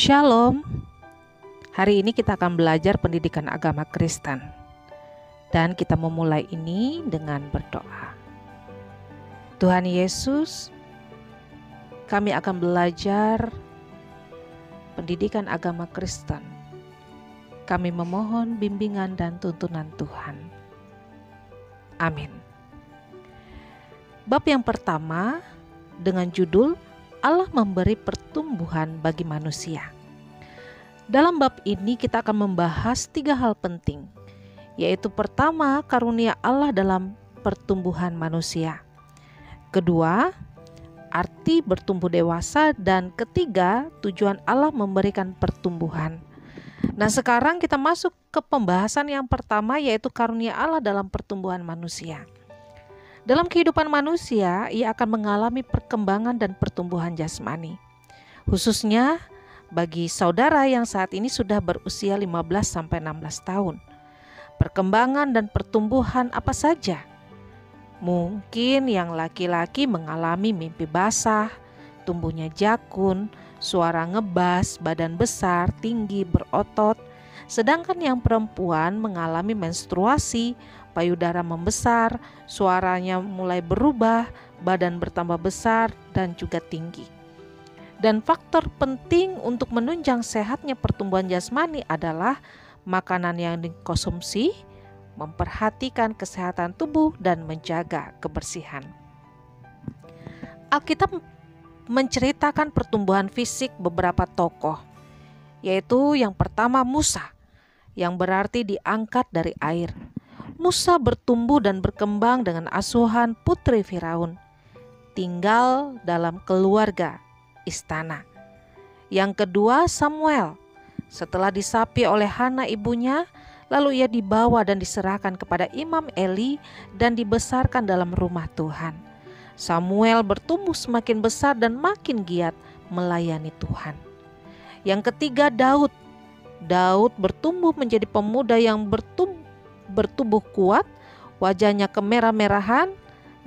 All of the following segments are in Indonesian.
Shalom. Hari ini kita akan belajar pendidikan agama Kristen. Dan kita memulai ini dengan berdoa. Tuhan Yesus, kami akan belajar pendidikan agama Kristen. Kami memohon bimbingan dan tuntunan Tuhan. Amin. Bab yang pertama dengan judul Allah memberi pertumbuhan bagi manusia. Dalam bab ini kita akan membahas 3 hal penting, yaitu pertama, karunia Allah dalam pertumbuhan manusia. Kedua, arti bertumbuh dewasa, dan ketiga, tujuan Allah memberikan pertumbuhan. Nah, sekarang kita masuk ke pembahasan yang pertama, yaitu karunia Allah dalam pertumbuhan manusia. Dalam kehidupan manusia, ia akan mengalami perkembangan dan pertumbuhan jasmani. Khususnya bagi saudara yang saat ini sudah berusia 15-16 tahun. Perkembangan dan pertumbuhan apa saja? Mungkin yang laki-laki mengalami mimpi basah, tumbuhnya jakun, suara ngebas, badan besar, tinggi, berotot. Sedangkan yang perempuan mengalami menstruasi, payudara membesar, suaranya mulai berubah, badan bertambah besar dan juga tinggi. Dan faktor penting untuk menunjang sehatnya pertumbuhan jasmani adalah makanan yang dikonsumsi, memperhatikan kesehatan tubuh dan menjaga kebersihan. Alkitab menceritakan pertumbuhan fisik beberapa tokoh, yaitu yang pertama Musa, yang berarti diangkat dari air. Musa bertumbuh dan berkembang dengan asuhan putri Firaun, tinggal dalam keluarga istana. Yang kedua Samuel, setelah disapi oleh Hana ibunya, lalu ia dibawa dan diserahkan kepada Imam Eli dan dibesarkan dalam rumah Tuhan. Samuel bertumbuh semakin besar dan makin giat melayani Tuhan. Yang ketiga Daud. Daud bertumbuh menjadi pemuda yang bertubuh kuat, wajahnya kemerah-merahan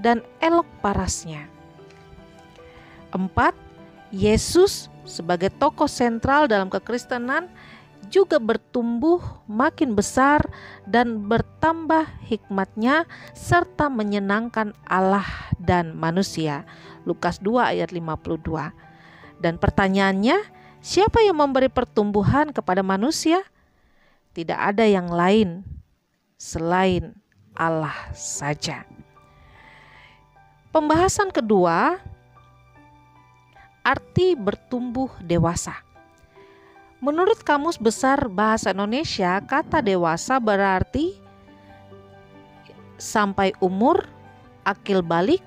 dan elok parasnya. 4. Yesus sebagai tokoh sentral dalam kekristenan juga bertumbuh makin besar dan bertambah hikmatnya serta menyenangkan Allah dan manusia. Lukas 2 ayat 52. Dan pertanyaannya, siapa yang memberi pertumbuhan kepada manusia? Tidak ada yang lain selain Allah saja. Pembahasan kedua, arti bertumbuh dewasa. Menurut Kamus Besar Bahasa Indonesia, kata dewasa berarti sampai umur, akil balik,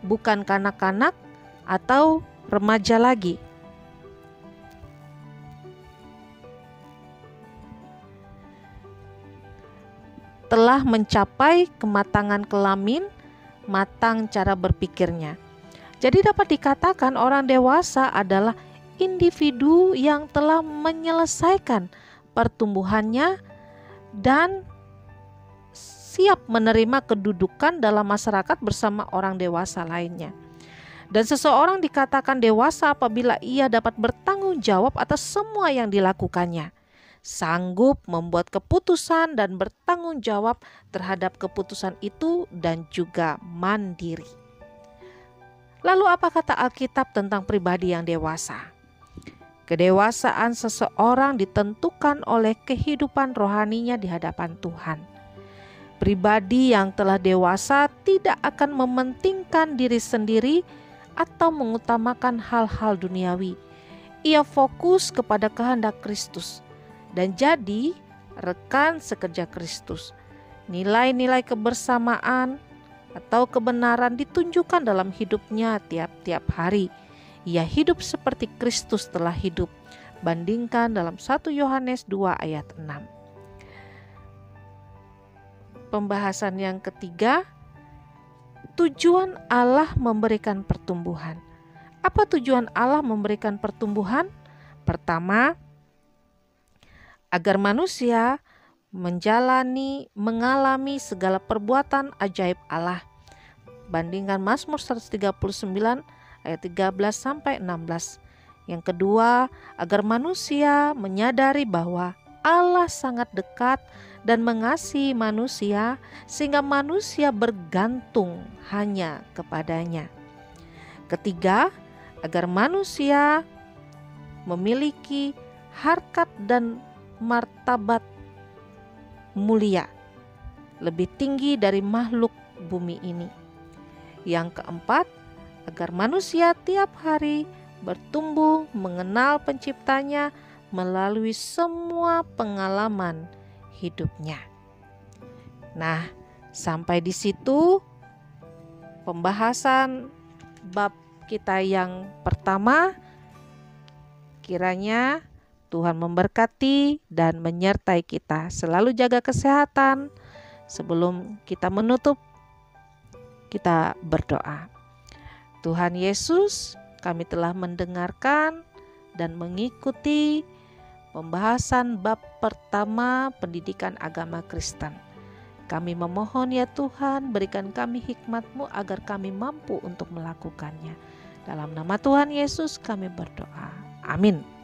bukan kanak-kanak atau remaja lagi. Telah mencapai kematangan kelamin, matang cara berpikirnya. Jadi dapat dikatakan orang dewasa adalah individu yang telah menyelesaikan pertumbuhannya dan siap menerima kedudukan dalam masyarakat bersama orang dewasa lainnya. Dan seseorang dikatakan dewasa apabila ia dapat bertanggung jawab atas semua yang dilakukannya, sanggup membuat keputusan dan bertanggung jawab terhadap keputusan itu dan juga mandiri. Lalu apa kata Alkitab tentang pribadi yang dewasa? Kedewasaan seseorang ditentukan oleh kehidupan rohaninya di hadapan Tuhan. Pribadi yang telah dewasa tidak akan mementingkan diri sendiri atau mengutamakan hal-hal duniawi. Ia fokus kepada kehendak Kristus dan jadi rekan sekerja Kristus. Nilai-nilai kebersamaan atau kebenaran ditunjukkan dalam hidupnya tiap-tiap hari. Ia hidup seperti Kristus telah hidup. Bandingkan dalam 1 Yohanes 2 ayat 6. Pembahasan yang ketiga, tujuan Allah memberikan pertumbuhan. Apa tujuan Allah memberikan pertumbuhan? Pertama, agar manusia mengalami segala perbuatan ajaib Allah. Bandingkan Mazmur 139 ayat 13 sampai 16. Yang kedua, agar manusia menyadari bahwa Allah sangat dekat dan mengasihi manusia sehingga manusia bergantung hanya kepadanya. Ketiga, agar manusia memiliki harkat dan martabat mulia lebih tinggi dari makhluk bumi ini. Yang keempat, agar manusia tiap hari bertumbuh mengenal penciptanya melalui semua pengalaman hidupnya. Nah, sampai di situ pembahasan bab kita yang pertama. Kiranya Tuhan memberkati dan menyertai kita. Selalu jaga kesehatan. Sebelum kita menutup, kita berdoa. Tuhan Yesus, kami telah mendengarkan dan mengikuti pembahasan bab pertama pendidikan agama Kristen. Kami memohon ya Tuhan, berikan kami hikmat-Mu agar kami mampu untuk melakukannya. Dalam nama Tuhan Yesus kami berdoa. Amin.